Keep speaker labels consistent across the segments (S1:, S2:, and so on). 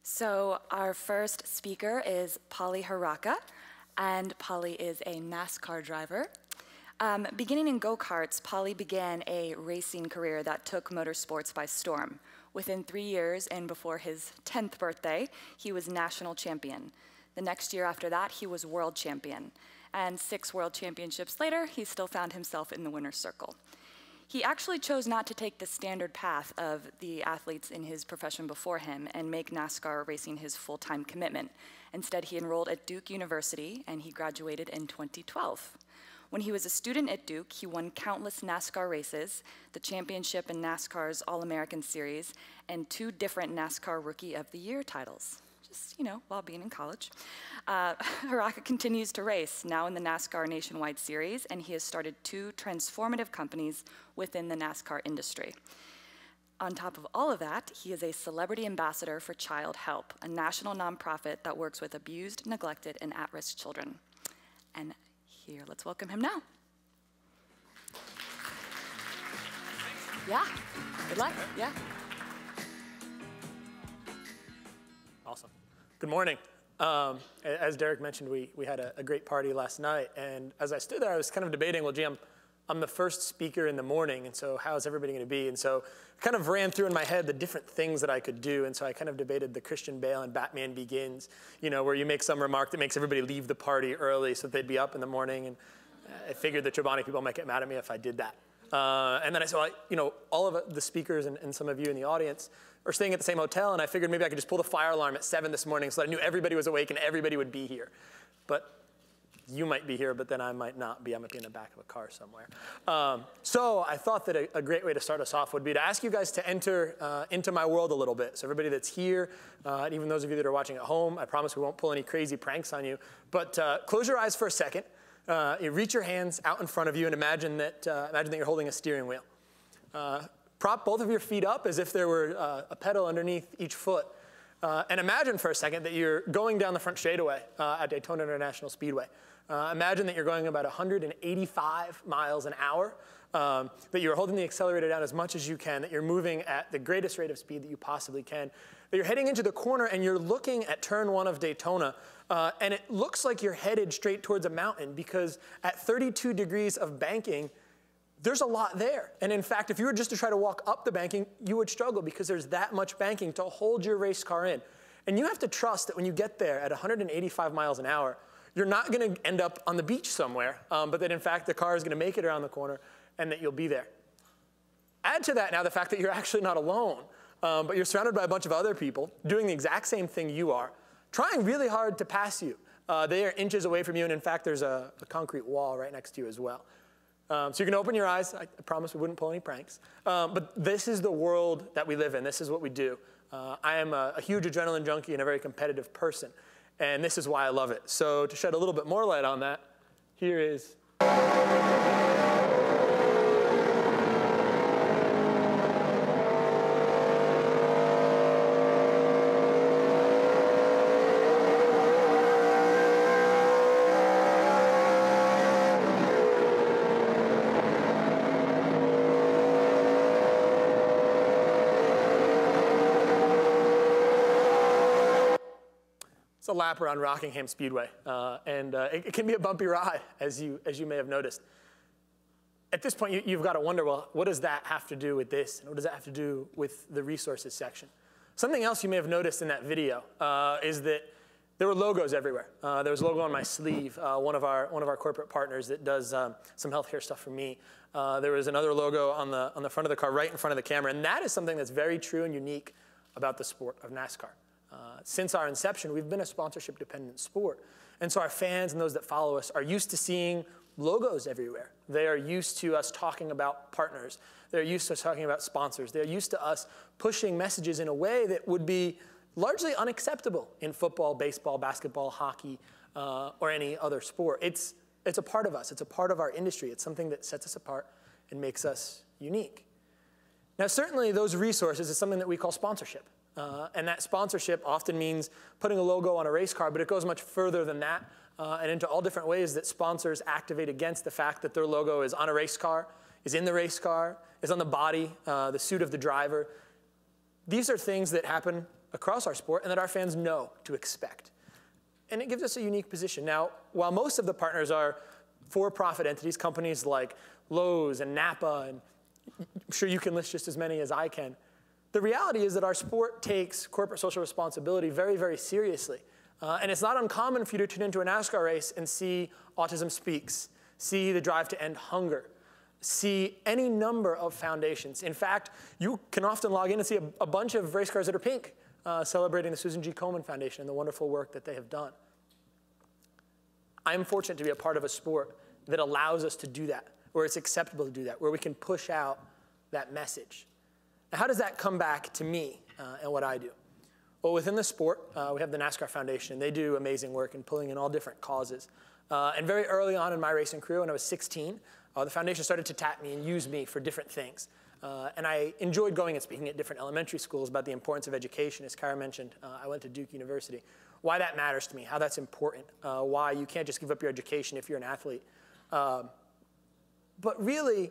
S1: So our first speaker is Paulie Harraka, and Paulie is a NASCAR driver. Beginning in go-karts, Paulie began a racing career that took motorsports by storm. Within 3 years and before his 10th birthday, he was national champion. The next year after that, he was world champion. And 6 world championships later, he still found himself in the winner's circle. He actually chose not to take the standard path of the athletes in his profession before him and make NASCAR racing his full-time commitment. Instead, he enrolled at Duke University, and he graduated in 2012. When he was a student at Duke, he won countless NASCAR races, the championship in NASCAR's All-American Series, and 2 different NASCAR Rookie of the Year titles. Just, while being in college. Harraka continues to race, now in the NASCAR Nationwide Series, and he has started 2 transformative companies within the NASCAR industry. On top of all of that, he is a celebrity ambassador for Child Help, a national nonprofit that works with abused, neglected, and at-risk children. And here, let's welcome him now. Yeah, good luck, yeah.
S2: Awesome. Good morning. As Derek mentioned, we had a great party last night, and as I stood there, I was kind of debating, well, gee, I'm the first speaker in the morning, and so how's everybody going to be? And so I kind of ran through in my head the different things that I could do, and so I kind of debated the Christian Bale and Batman Begins, where you make some remark that makes everybody leave the party early so that they'd be up in the morning, and I figured the Chobani people might get mad at me if I did that. And then I saw, all of the speakers and some of you in the audience are staying at the same hotel, and I figured maybe I could just pull the fire alarm at 7 this morning so that I knew everybody was awake and everybody would be here. But you might be here, but then I might not be. I might be in the back of a car somewhere. So I thought that a great way to start us off would be to ask you guys to enter into my world a little bit. So everybody that's here, and even those of you that are watching at home, I promise we won't pull any crazy pranks on you. But close your eyes for a second. You reach your hands out in front of you and imagine that you're holding a steering wheel. Prop both of your feet up as if there were a pedal underneath each foot. And imagine for a second that you're going down the front straightaway at Daytona International Speedway. Imagine that you're going about 185 miles an hour, that you're holding the accelerator down as much as you can, that you're moving at the greatest rate of speed that you possibly can, that you're heading into the corner and you're looking at turn 1 of Daytona, and it looks like you're headed straight towards a mountain because at 32 degrees of banking, there's a lot there. And in fact, if you were just to try to walk up the banking, you would struggle because there's that much banking to hold your race car in. And you have to trust that when you get there at 185 miles an hour, you're not going to end up on the beach somewhere, but that in fact the car is going to make it around the corner and that you'll be there. Add to that now the fact that you're actually not alone, but you're surrounded by a bunch of other people doing the exact same thing you are, trying really hard to pass you. They are inches away from you, and in fact there's a concrete wall right next to you as well. So you can open your eyes. I promise we wouldn't pull any pranks. But this is the world that we live in. This is what we do. I am a huge adrenaline junkie and a very competitive person. And this is why I love it. So to shed a little bit more light on that, here is... It's a lap around Rockingham Speedway, and it can be a bumpy ride, as you may have noticed. At this point, you've got to wonder, well, what does that have to do with this, and what does that have to do with the resources section? Something else you may have noticed in that video is that there were logos everywhere. There was a logo on my sleeve, one of our corporate partners that does some healthcare stuff for me. There was another logo on the front of the car, right in front of the camera, and that is something that's very true and unique about the sport of NASCAR. Since our inception, we've been a sponsorship-dependent sport. And so our fans and those that follow us are used to seeing logos everywhere. They are used to us talking about partners. They're used to us talking about sponsors. They're used to us pushing messages in a way that would be largely unacceptable in football, baseball, basketball, hockey, or any other sport. It's a part of us. It's a part of our industry. It's something that sets us apart and makes us unique. Now, certainly those resources is something that we call sponsorship. And that sponsorship often means putting a logo on a race car, but it goes much further than that and into all different ways that sponsors activate against the fact that their logo is on a race car, is in the race car, is on the body, the suit of the driver. These are things that happen across our sport and that our fans know to expect. And it gives us a unique position. Now, while most of the partners are for-profit entities, companies like Lowe's and Napa, and I'm sure you can list just as many as I can, the reality is that our sport takes corporate social responsibility very, very seriously. And it's not uncommon for you to tune into a NASCAR race and see Autism Speaks, see the Drive to End Hunger, see any number of foundations. In fact, you can often log in and see a bunch of race cars that are pink, celebrating the Susan G. Komen Foundation and the wonderful work that they have done. I'm fortunate to be a part of a sport that allows us to do that, where it's acceptable to do that, where we can push out that message. Now, how does that come back to me and what I do? Well, within the sport, we have the NASCAR Foundation. They do amazing work in pulling in all different causes. And very early on in my racing career, when I was 16, the foundation started to tap me and use me for different things. And I enjoyed going and speaking at different elementary schools about the importance of education. As Kara mentioned, I went to Duke University. Why that matters to me, how that's important, why you can't just give up your education if you're an athlete. But really,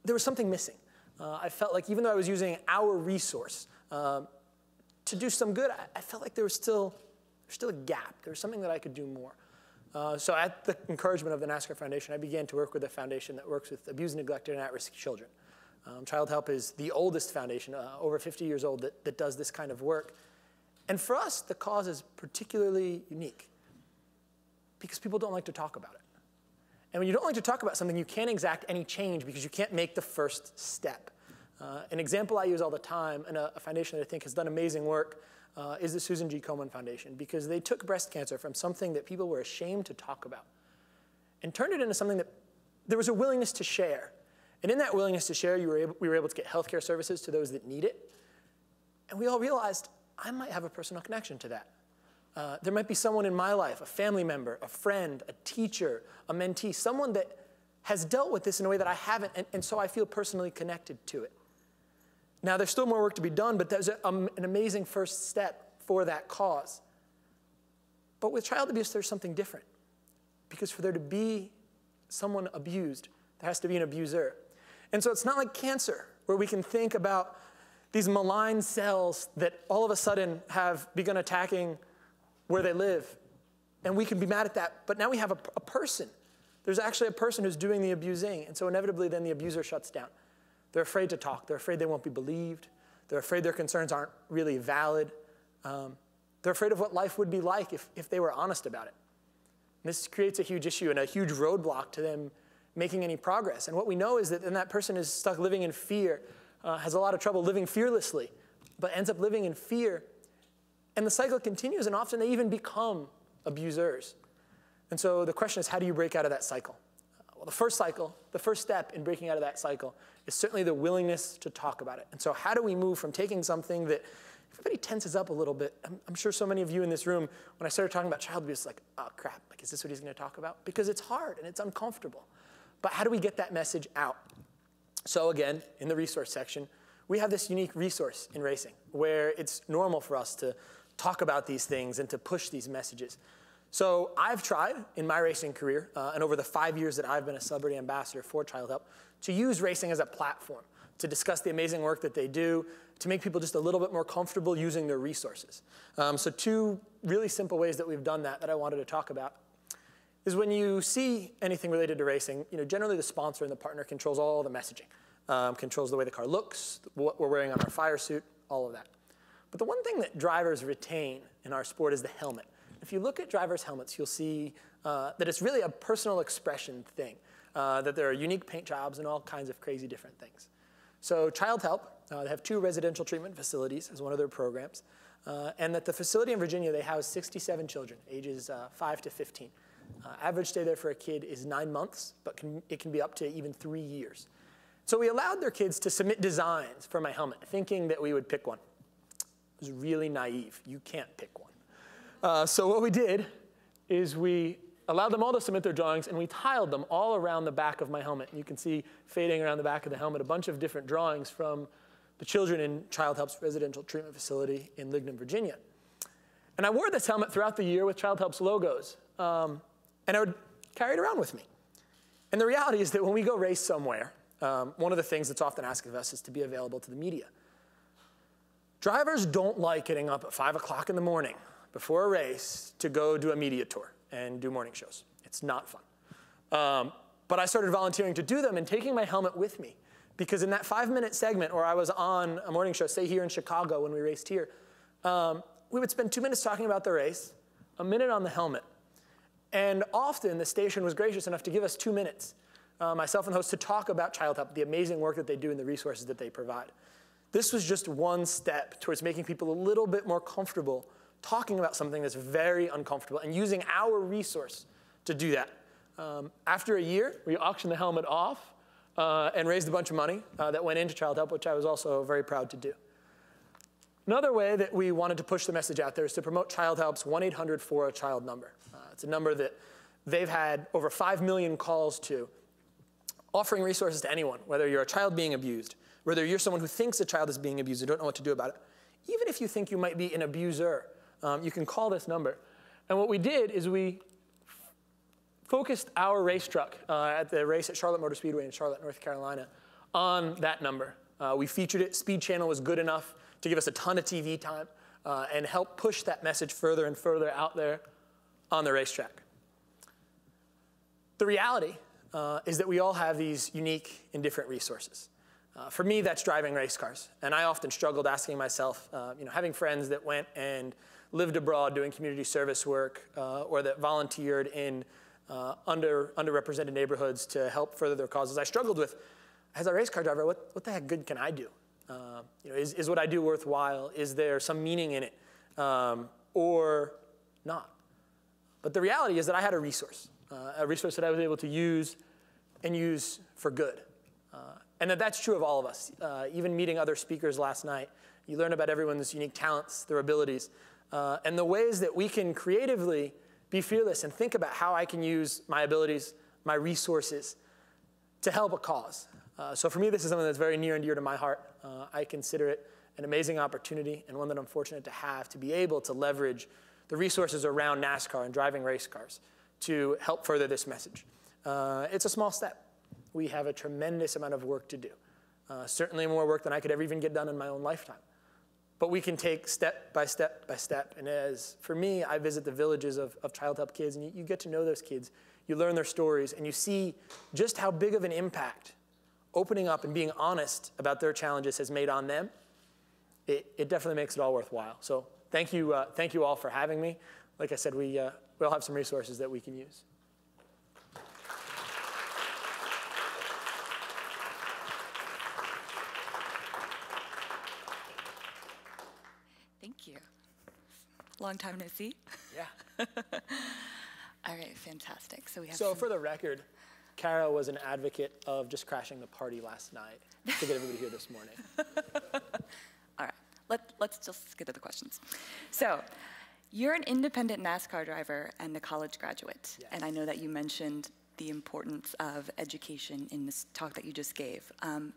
S2: there was something missing. I felt like even though I was using our resource to do some good, I felt like there was still a gap. There was something that I could do more. So at the encouragement of the NASCAR Foundation, I began to work with a foundation that works with abused, neglected, and at-risk children. Child Help is the oldest foundation, over 50 years old, that does this kind of work. And for us, the cause is particularly unique because people don't like to talk about it. And when you don't like to talk about something, you can't exact any change because you can't make the first step. An example I use all the time, and a foundation that I think has done amazing work, is the Susan G. Komen Foundation, because they took breast cancer from something that people were ashamed to talk about and turned it into something that there was a willingness to share. And in that willingness to share, we were able to get healthcare services to those that need it. And we all realized, I might have a personal connection to that. There might be someone in my life, a family member, a friend, a teacher, a mentee, someone that has dealt with this in a way that I haven't, and so I feel personally connected to it. Now, there's still more work to be done, but there's an amazing first step for that cause. But with child abuse, there's something different. Because for there to be someone abused, there has to be an abuser. And so it's not like cancer, where we can think about these malign cells that all of a sudden have begun attacking where they live. And we can be mad at that, but now we have a person. There's actually a person who's doing the abusing, and so inevitably then the abuser shuts down. They're afraid to talk. They're afraid they won't be believed. They're afraid their concerns aren't really valid. They're afraid of what life would be like if they were honest about it. And this creates a huge issue and a huge roadblock to them making any progress. And what we know is that then that person is stuck living in fear, has a lot of trouble living fearlessly, but ends up living in fear. And the cycle continues, and often they even become abusers. And so the question is, how do you break out of that cycle? Well, the first step in breaking out of that cycle is certainly the willingness to talk about it. And so how do we move from taking something that everybody tenses up a little bit? I'm sure so many of you in this room, when I started talking about child abuse, like, oh, crap, like, is this what he's going to talk about? Because it's hard and it's uncomfortable. But how do we get that message out? So again, in the resource section, we have this unique resource in racing where it's normal for us to talk about these things and to push these messages. So I've tried in my racing career, and over the 5 years that I've been a celebrity ambassador for Child Help, to use racing as a platform to discuss the amazing work that they do, to make people just a little bit more comfortable using their resources. So two really simple ways that we've done that I wanted to talk about is when you see anything related to racing, generally the sponsor and the partner controls all the messaging, controls the way the car looks, what we're wearing on our fire suit, all of that. But the one thing that drivers retain in our sport is the helmet. If you look at drivers' helmets, you'll see that it's really a personal expression thing, that there are unique paint jobs and all kinds of crazy different things. So Child Help, they have 2 residential treatment facilities as one of their programs, and at the facility in Virginia, they house 67 children, ages 5 to 15. Average stay there for a kid is 9 months, but it can be up to even 3 years. So we allowed their kids to submit designs for my helmet, thinking that we would pick one. It was really naive. You can't pick one. So what we did is we allowed them all to submit their drawings, and we tiled them all around the back of my helmet. And you can see fading around the back of the helmet a bunch of different drawings from the children in Child Help's residential treatment facility in Lignum, Virginia. And I wore this helmet throughout the year with Child Help's logos, and I would carry it around with me. And the reality is that when we go race somewhere, one of the things that's often asked of us is to be available to the media. Drivers don't like getting up at 5 o'clock in the morning before a race to go do a media tour and do morning shows. It's not fun. But I started volunteering to do them and taking my helmet with me. Because in that 5-minute segment where I was on a morning show, say here in Chicago when we raced here, we would spend 2 minutes talking about the race, a minute on the helmet. And often the station was gracious enough to give us 2 minutes, myself and the host, to talk about Child Help, the amazing work that they do and the resources that they provide. This was just one step towards making people a little bit more comfortable talking about something that's very uncomfortable and using our resource to do that. After a year, we auctioned the helmet off and raised a bunch of money that went into Child Help, which I was also very proud to do. Another way that we wanted to push the message out there is to promote Child Help's 1-800-4-A-CHILD number. It's a number that they've had over 5 million calls to, offering resources to anyone, whether you're a child being abused, whether you're someone who thinks a child is being abused and don't know what to do about it. Even if you think you might be an abuser, you can call this number. And what we did is we focused our race truck at the race at Charlotte Motor Speedway in Charlotte, North Carolina, on that number. We featured it. Speed Channel was good enough to give us a ton of TV time and help push that message further and further out there on the racetrack. The reality is that we all have these unique and different resources. For me, that's driving race cars. And I often struggled asking myself, having friends that went and lived abroad doing community service work or that volunteered in underrepresented neighborhoods to help further their causes. I struggled with, as a race car driver, what the heck good can I do? Is what I do worthwhile? Is there some meaning in it or not? But the reality is that I had a resource that I was able to use and use for good. And that's true of all of us. Even meeting other speakers last night, you learn about everyone's unique talents, their abilities, and the ways that we can creatively be fearless and think about how I can use my abilities, my resources to help a cause. So for me, this is something that's very near and dear to my heart. I consider it an amazing opportunity and one that I'm fortunate to have to be able to leverage the resources around NASCAR and driving race cars to help further this message. It's a small step. We have a tremendous amount of work to do. Certainly more work than I could ever even get done in my own lifetime. But we can take step by step by step. And as for me, I visit the villages of Child Help kids, and you get to know those kids. You learn their stories, and you see just how big of an impact opening up and being honest about their challenges has made on them. It definitely makes it all worthwhile. So thank you all for having me. Like I said, we all have some resources that we can use.
S1: Thank you. Long time no see.
S2: Yeah.
S1: All right, fantastic. So we have.
S2: So for the record, Kara was an advocate of just crashing the party last night to get everybody here this morning.
S1: All right, let's just get to the questions. So, you're an independent NASCAR driver and a college graduate,
S2: Yes.
S1: and I know that you mentioned the importance of education in this talk that you just gave.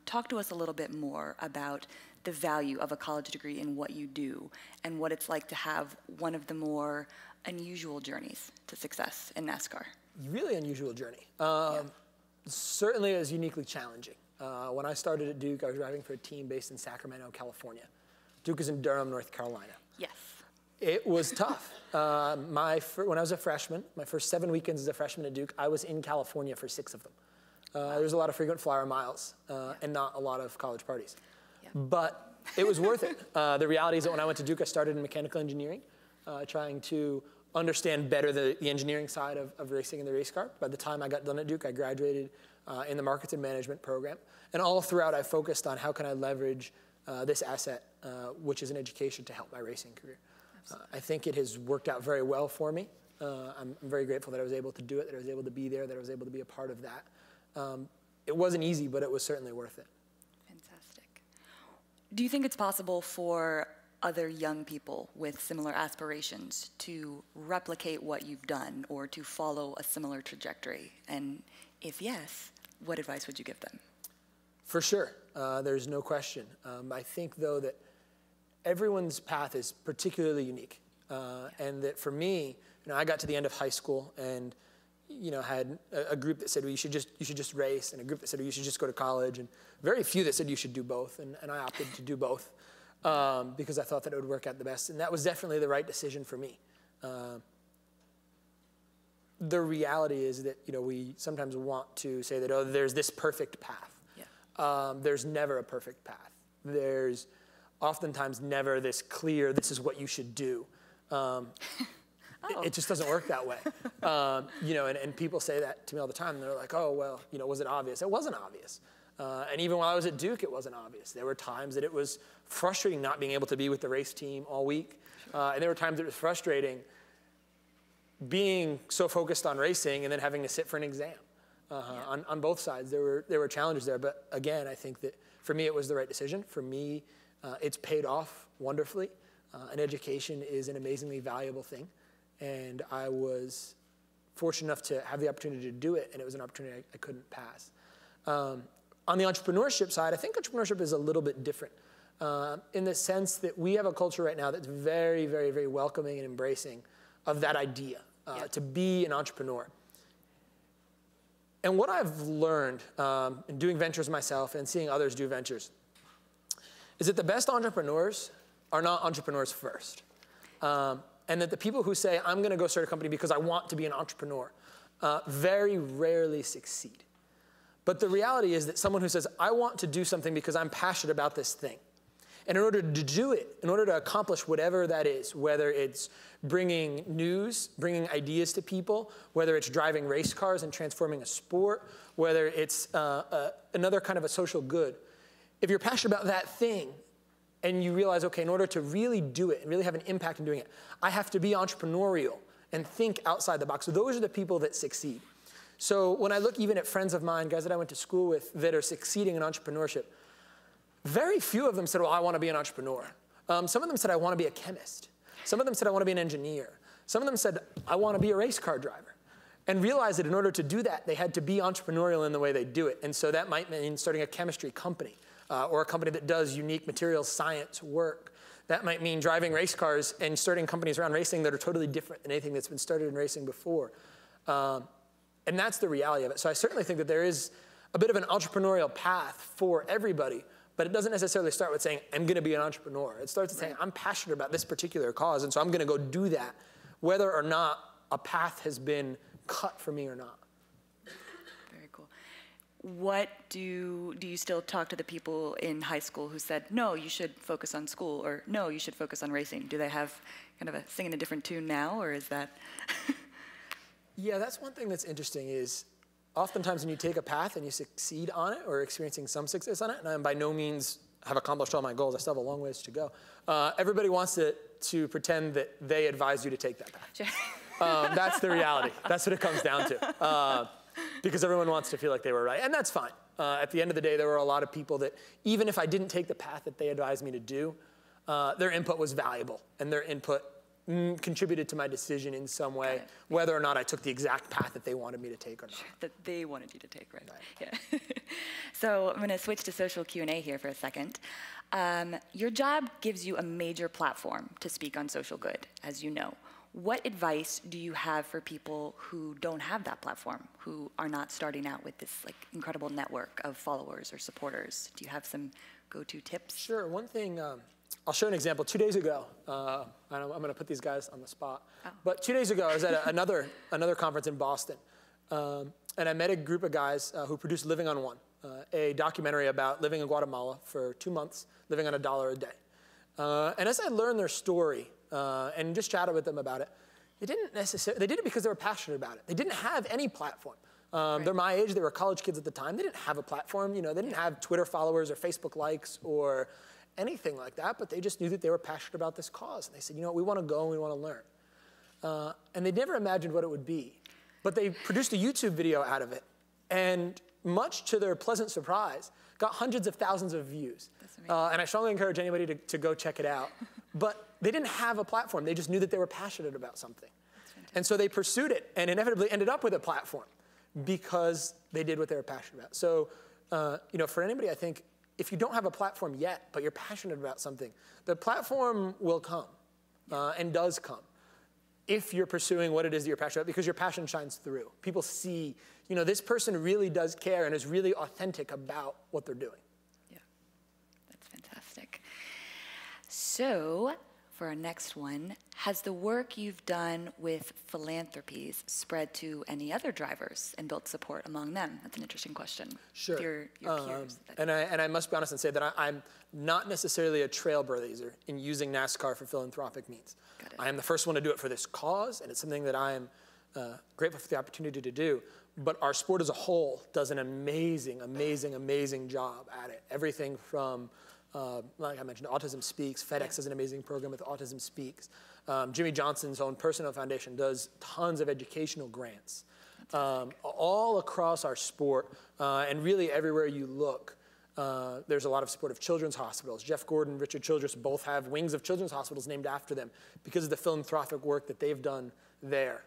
S1: Talk to us a little bit more about the value of a college degree in what you do and what it's like to have one of the more unusual journeys to success in NASCAR.
S2: Really unusual journey. Certainly it was uniquely challenging. When I started at Duke, I was driving for a team based in Sacramento, California. Duke is in Durham, North Carolina.
S1: Yes.
S2: It was tough. When I was a freshman, my first 7 weekends as a freshman at Duke, I was in California for 6 of them. There was a lot of frequent flyer miles and not a lot of college parties.
S1: Yeah.
S2: But it was worth it. The reality is that when I went to Duke, I started in mechanical engineering, trying to understand better the engineering side of racing in the race car. By the time I got done at Duke, I graduated in the markets and management program. And all throughout, I focused on how can I leverage this asset, which is an education, to help my racing career. I think it has worked out very well for me. I'm very grateful that I was able to do it, that I was able to be there, that I was able to be a part of that. It wasn't easy, but it was certainly worth it.
S1: Fantastic. Do you think it's possible for other young people with similar aspirations to replicate what you've done or to follow a similar trajectory? And if yes, what advice would you give them?
S2: For sure. There's no question. I think, though, that everyone's path is particularly unique. And that for me, I got to the end of high school and had a group that said, well, you should just race, and a group that said, well, you should just go to college, and very few that said you should do both, and I opted to do both. because I thought that it would work out the best. And that was definitely the right decision for me. The reality is that, we sometimes want to say that, oh, there's this perfect path. Yeah. There's never a perfect path. There's oftentimes never this clear, this is what you should do. It just doesn't work that way. And people say that to me all the time. And they're like, oh, well, was it obvious? It wasn't obvious. And even while I was at Duke, it wasn't obvious. There were times that it was frustrating not being able to be with the race team all week. And there were times that it was frustrating being so focused on racing and then having to sit for an exam. On both sides, there were challenges there. But again, I think that for me, it was the right decision. For me, it's paid off wonderfully. And education is an amazingly valuable thing. And I was fortunate enough to have the opportunity to do it, and it was an opportunity I couldn't pass. On the entrepreneurship side, I think entrepreneurship is a little bit different in the sense that we have a culture right now that's very, very, very welcoming and embracing of that idea, to be an entrepreneur. And what I've learned in doing ventures myself and seeing others do ventures is that the best entrepreneurs are not entrepreneurs first. And that the people who say, I'm going to go start a company because I want to be an entrepreneur, very rarely succeed. But the reality is that someone who says, I want to do something because I'm passionate about this thing. And in order to do it, in order to accomplish whatever that is, whether it's bringing news, bringing ideas to people, whether it's driving race cars and transforming a sport, whether it's another kind of a social good, if you're passionate about that thing, and you realize, okay, in order to really do it and really have an impact in doing it, I have to be entrepreneurial and think outside the box. So those are the people that succeed. So when I look even at friends of mine, guys that I went to school with that are succeeding in entrepreneurship, very few of them said, well, I want to be an entrepreneur. Some of them said, I want to be a chemist. Some of them said, I want to be an engineer. Some of them said, I want to be a race car driver. And realized that in order to do that, they had to be entrepreneurial in the way they do it. And so that might mean starting a chemistry company. Or a company that does unique materials science work. That might mean driving race cars and starting companies around racing that are totally different than anything that's been started in racing before. And that's the reality of it. So I certainly think that there is a bit of an entrepreneurial path for everybody, but it doesn't necessarily start with saying, I'm going to be an entrepreneur. It starts with saying, I'm passionate about this particular cause, and so I'm going to go do that, whether or not a path has been cut for me or not.
S1: What do you still talk to the people in high school who said, no, you should focus on school, or no, you should focus on racing? Do they have kind of a singing a different tune now, or is that?
S2: Yeah, that's one thing that's interesting is oftentimes when you take a path and you succeed on it or experiencing some success on it, and I by no means have accomplished all my goals, I still have a long ways to go, everybody wants to pretend that they advised you to take that path. Sure. That's the reality. That's what it comes down to. Because everyone wants to feel like they were right, and that's fine. At the end of the day, there were a lot of people that, even if I didn't take the path that they advised me to do, their input was valuable, and their input contributed to my decision in some way, whether or not I took the exact path that they wanted me to take or not.
S1: Sure, that they wanted you to take, right? Yeah. So I'm going to switch to social Q&A here for a second. Your job gives you a major platform to speak on social good, as you know. What advice do you have for people who don't have that platform, who are not starting out with this incredible network of followers or supporters? Do you have some go-to tips?
S2: Sure. One thing, I'll show an example. 2 days ago, I'm going to put these guys on the spot. Oh. But 2 days ago, I was at another conference in Boston, and I met a group of guys who produced Living on One, a documentary about living in Guatemala for 2 months, living on $1 a day. And as I learned their story, and just chatted with them about it, they did it because they were passionate about it. They didn't have any platform. Right. They're my age, they were college kids at the time. They didn't have a platform, they didn't have Twitter followers or Facebook likes or anything like that, but they just knew that they were passionate about this cause. And they said, we want to go and we want to learn. And they never imagined what it would be. But they produced a YouTube video out of it, and much to their pleasant surprise, got hundreds of thousands of views. And I strongly encourage anybody to go check it out. But they didn't have a platform. They just knew that they were passionate about something. And so they pursued it and inevitably ended up with a platform because they did what they were passionate about. So, for anybody, I think if you don't have a platform yet, but you're passionate about something, the platform will come and does come if you're pursuing what it is that you're passionate about, because your passion shines through. People see, this person really does care and is really authentic about what they're doing.
S1: Yeah, that's fantastic. So, for our next one, has the work you've done with philanthropies spread to any other drivers and built support among them? That's an interesting question.
S2: Sure.
S1: Your peers.
S2: And I must be honest and say that I'm not necessarily a trailblazer in using NASCAR for philanthropic means. I am the first one to do it for this cause, and it's something that I am grateful for the opportunity to do. But our sport as a whole does an amazing, amazing, amazing job at it. Everything from, like I mentioned, Autism Speaks. FedEx has an amazing program with Autism Speaks. Jimmy Johnson's own personal foundation does tons of educational grants. All across our sport, and really everywhere you look, there's a lot of support of children's hospitals. Jeff Gordon, Richard Childress both have wings of children's hospitals named after them because of the philanthropic work that they've done there.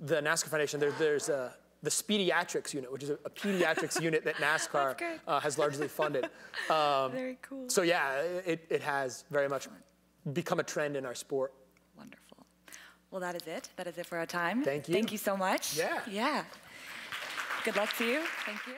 S2: The NASCAR Foundation, there's the Speediatrics unit, which is a pediatrics unit that NASCAR has largely funded.
S1: Very cool.
S2: So yeah, it has very much become a trend in our sport.
S1: Wonderful. Well, that is it. That is it for our time.
S2: Thank you.
S1: Thank you so much.
S2: Yeah.
S1: Yeah. Good luck to you. Thank you.